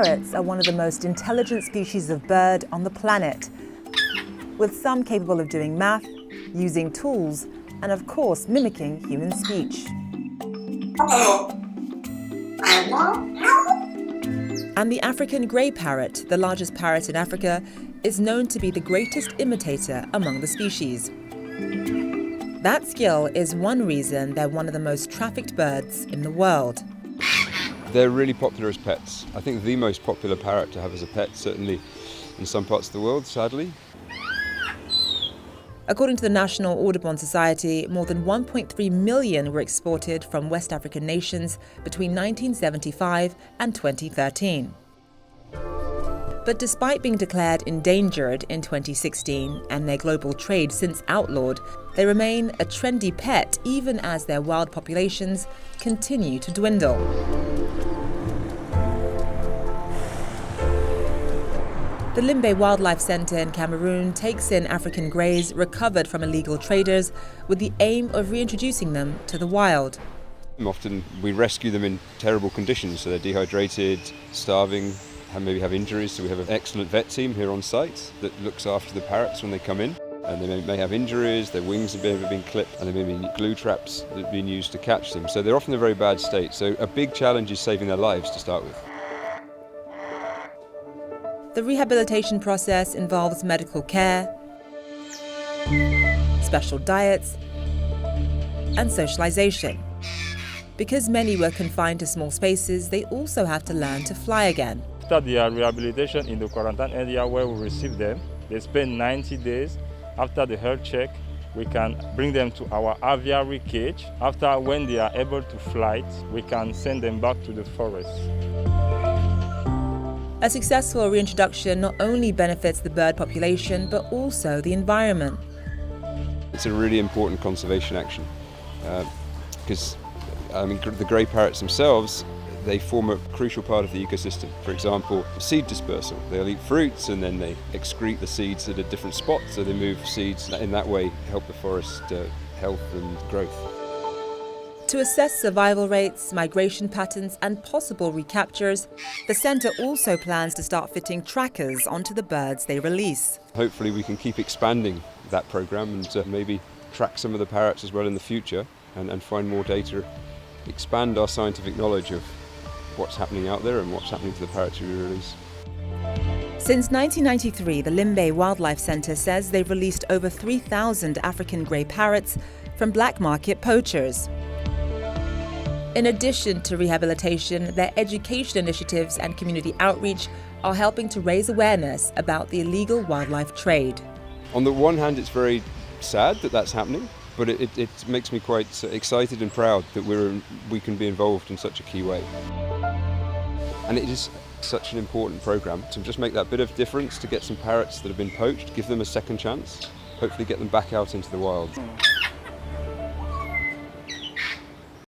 Parrots are one of the most intelligent species of bird on the planet, with some capable of doing math, using tools, and of course mimicking human speech. And the African grey parrot, the largest parrot in Africa, is known to be the greatest imitator among the species. That skill is one reason they're one of the most trafficked birds in the world. They're really popular as pets. I think the most popular parrot to have as a pet, certainly in some parts of the world, sadly. According to the National Audubon Society, more than 1.3 million were exported from West African nations between 1975 and 2013. But despite being declared endangered in 2016 and their global trade since outlawed, they remain a trendy pet even as their wild populations continue to dwindle. The Limbe Wildlife Centre in Cameroon takes in African greys recovered from illegal traders with the aim of reintroducing them to the wild. Often we rescue them in terrible conditions, so they're dehydrated, starving, and maybe have injuries, so we have an excellent vet team here on site that looks after the parrots when they come in. And they may have injuries, their wings have been clipped, and there may be glue traps that have been used to catch them. So they're often in a very bad state. So a big challenge is saving their lives to start with. The rehabilitation process involves medical care, special diets, and socialization. Because many were confined to small spaces, they also have to learn to fly again. After their rehabilitation in the quarantine area where we receive them, they spend 90 days. After the health check, we can bring them to our aviary cage. After, when they are able to fly, we can send them back to the forest. A successful reintroduction not only benefits the bird population, but also the environment. It's a really important conservation action because the grey parrots themselves, they form a crucial part of the ecosystem. For example, seed dispersal. They'll eat fruits and then they excrete the seeds at a different spot, so they move seeds in that way, help the forest health and growth. To assess survival rates, migration patterns and possible recaptures, the centre also plans to start fitting trackers onto the birds they release. Hopefully we can keep expanding that programme and maybe track some of the parrots as well in the future and find more data, expand our scientific knowledge of what's happening out there and what's happening to the parrots we release. Since 1993, the Limbe Wildlife Centre says they've released over 3,000 African grey parrots from black market poachers. In addition to rehabilitation, their education initiatives and community outreach are helping to raise awareness about the illegal wildlife trade. On the one hand, it's very sad that that's happening, but it makes me quite excited and proud that we can be involved in such a key way. And it is such an important programme to just make that bit of difference, to get some parrots that have been poached, give them a second chance, hopefully get them back out into the wild.